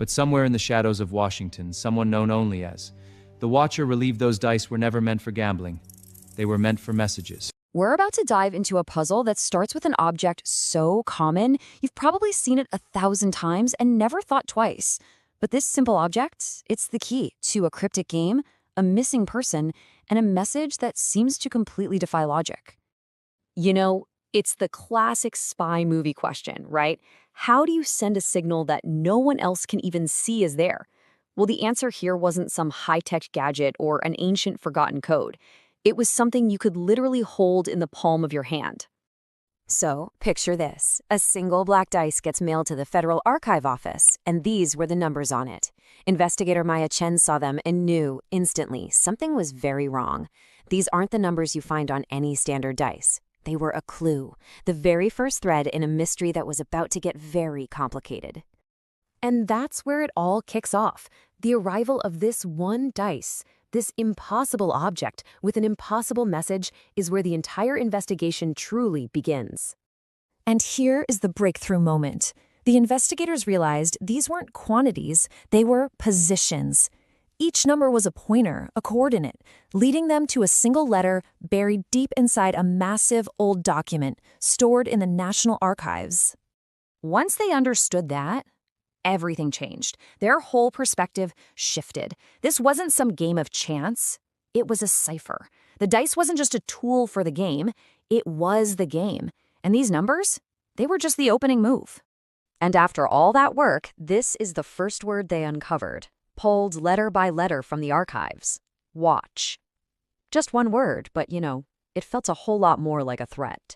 But somewhere in the shadows of Washington, someone known only as the Watcher relieved those dice were never meant for gambling. They were meant for messages. We're about to dive into a puzzle that starts with an object so common, you've probably seen it 1,000 times and never thought twice. But this simple object, it's the key to a cryptic game, a missing person, and a message that seems to completely defy logic. You know, it's the classic spy movie question, right? How do you send a signal that no one else can even see is there? Well, the answer here wasn't some high-tech gadget or an ancient forgotten code. It was something you could literally hold in the palm of your hand. So, picture this. A single black dice gets mailed to the Federal Archive Office, and these were the numbers on it. Investigator Maya Chen saw them and knew instantly something was very wrong. These aren't the numbers you find on any standard dice. They were a clue, the very first thread in a mystery that was about to get very complicated. And that's where it all kicks off. The arrival of this one dice, this impossible object with an impossible message, is where the entire investigation truly begins. And here is the breakthrough moment. The investigators realized these weren't quantities, they were positions. Each number was a pointer, a coordinate, leading them to a single letter buried deep inside a massive old document stored in the National Archives. Once they understood that, everything changed. Their whole perspective shifted. This wasn't some game of chance. It was a cipher. The dice wasn't just a tool for the game. It was the game. And these numbers, they were just the opening move. And after all that work, this is the first word they uncovered, pulled letter by letter from the archives. Watch. Just one word, but it felt a whole lot more like a threat.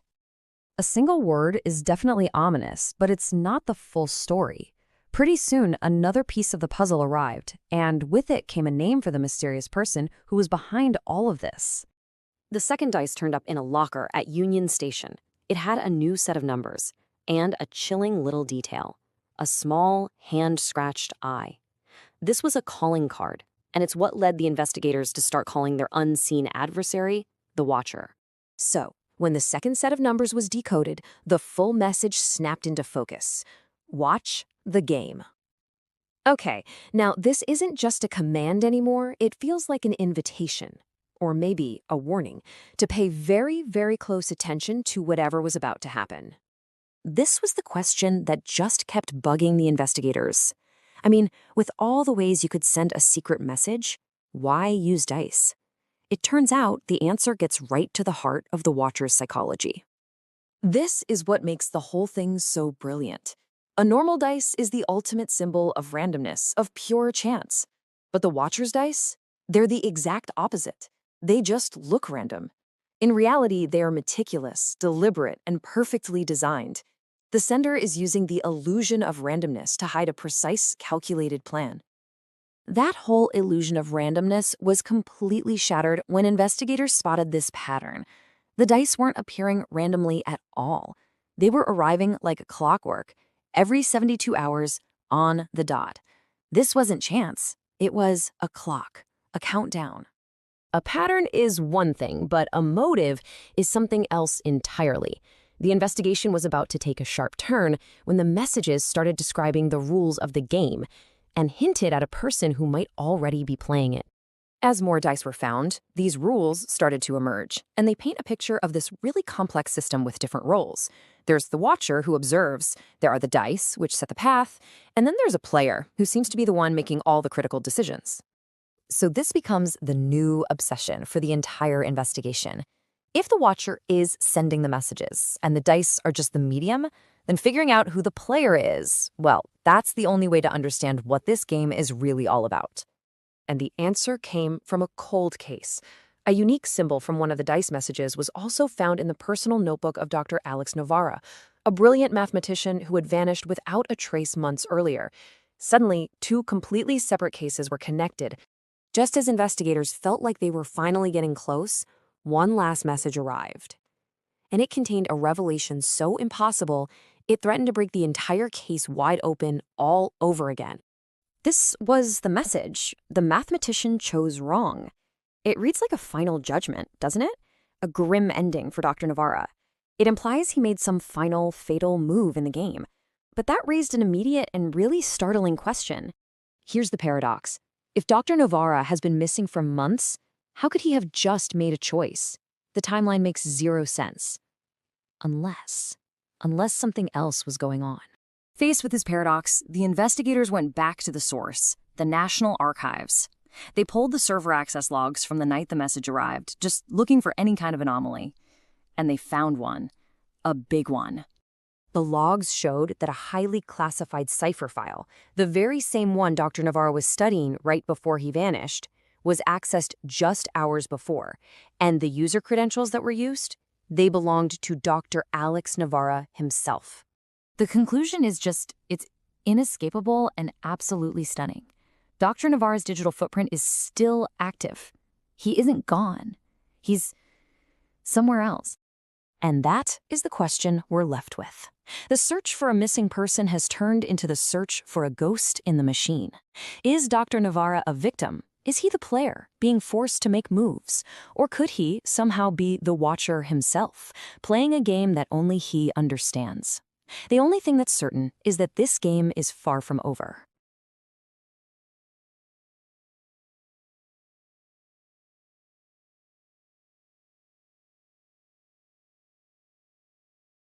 A single word is definitely ominous, but it's not the full story. Pretty soon, another piece of the puzzle arrived, and with it came a name for the mysterious person who was behind all of this. The second dice turned up in a locker at Union Station. It had a new set of numbers, and a chilling little detail, a small, hand-scratched eye. This was a calling card, and it's what led the investigators to start calling their unseen adversary the Watcher. So, when the second set of numbers was decoded, the full message snapped into focus. Watch the game. Okay, now this isn't just a command anymore, it feels like an invitation, or maybe a warning, to pay very, very close attention to whatever was about to happen. This was the question that just kept bugging the investigators. I mean, with all the ways you could send a secret message, why use dice? It turns out the answer gets right to the heart of the Watcher's psychology. This is what makes the whole thing so brilliant. A normal dice is the ultimate symbol of randomness, of pure chance. But the Watcher's dice? They're the exact opposite. They just look random. In reality, they are meticulous, deliberate, and perfectly designed. The sender is using the illusion of randomness to hide a precise, calculated plan. That whole illusion of randomness was completely shattered when investigators spotted this pattern. The dice weren't appearing randomly at all. They were arriving like clockwork, every 72 hours, on the dot. This wasn't chance. It was a clock, a countdown. A pattern is one thing, but a motive is something else entirely. The investigation was about to take a sharp turn when the messages started describing the rules of the game and hinted at a person who might already be playing it. As more dice were found, these rules started to emerge, and they paint a picture of this really complex system with different roles. There's the Watcher who observes, there are the dice, which set the path, and then there's a player who seems to be the one making all the critical decisions. So this becomes the new obsession for the entire investigation. If the Watcher is sending the messages and the dice are just the medium, then figuring out who the player is, well, that's the only way to understand what this game is really all about. And the answer came from a cold case. A unique symbol from one of the dice messages was also found in the personal notebook of Dr. Alex Novara, a brilliant mathematician who had vanished without a trace months earlier. Suddenly, two completely separate cases were connected. Just as investigators felt like they were finally getting close, one last message arrived. And it contained a revelation so impossible, it threatened to break the entire case wide open all over again. This was the message. The mathematician chose wrong. It reads like a final judgment, doesn't it? A grim ending for Dr. Novara. It implies he made some final, fatal move in the game. But that raised an immediate and really startling question. Here's the paradox. If Dr. Novara has been missing for months, how could he have just made a choice? The timeline makes zero sense. Unless something else was going on. Faced with this paradox, the investigators went back to the source, the National Archives. They pulled the server access logs from the night the message arrived, just looking for any kind of anomaly. And they found one. A big one. The logs showed that a highly classified Cipher file, the very same one Dr. Novara was studying right before he vanished, was accessed just hours before. And the user credentials that were used? They belonged to Dr. Alex Novara himself. The conclusion is it's inescapable and absolutely stunning. Dr. Novara's digital footprint is still active. He isn't gone. He's somewhere else. And that is the question we're left with. The search for a missing person has turned into the search for a ghost in the machine. Is Dr. Novara a victim? Is he the player, being forced to make moves? Or could he somehow be the watcher himself, playing a game that only he understands? The only thing that's certain is that this game is far from over.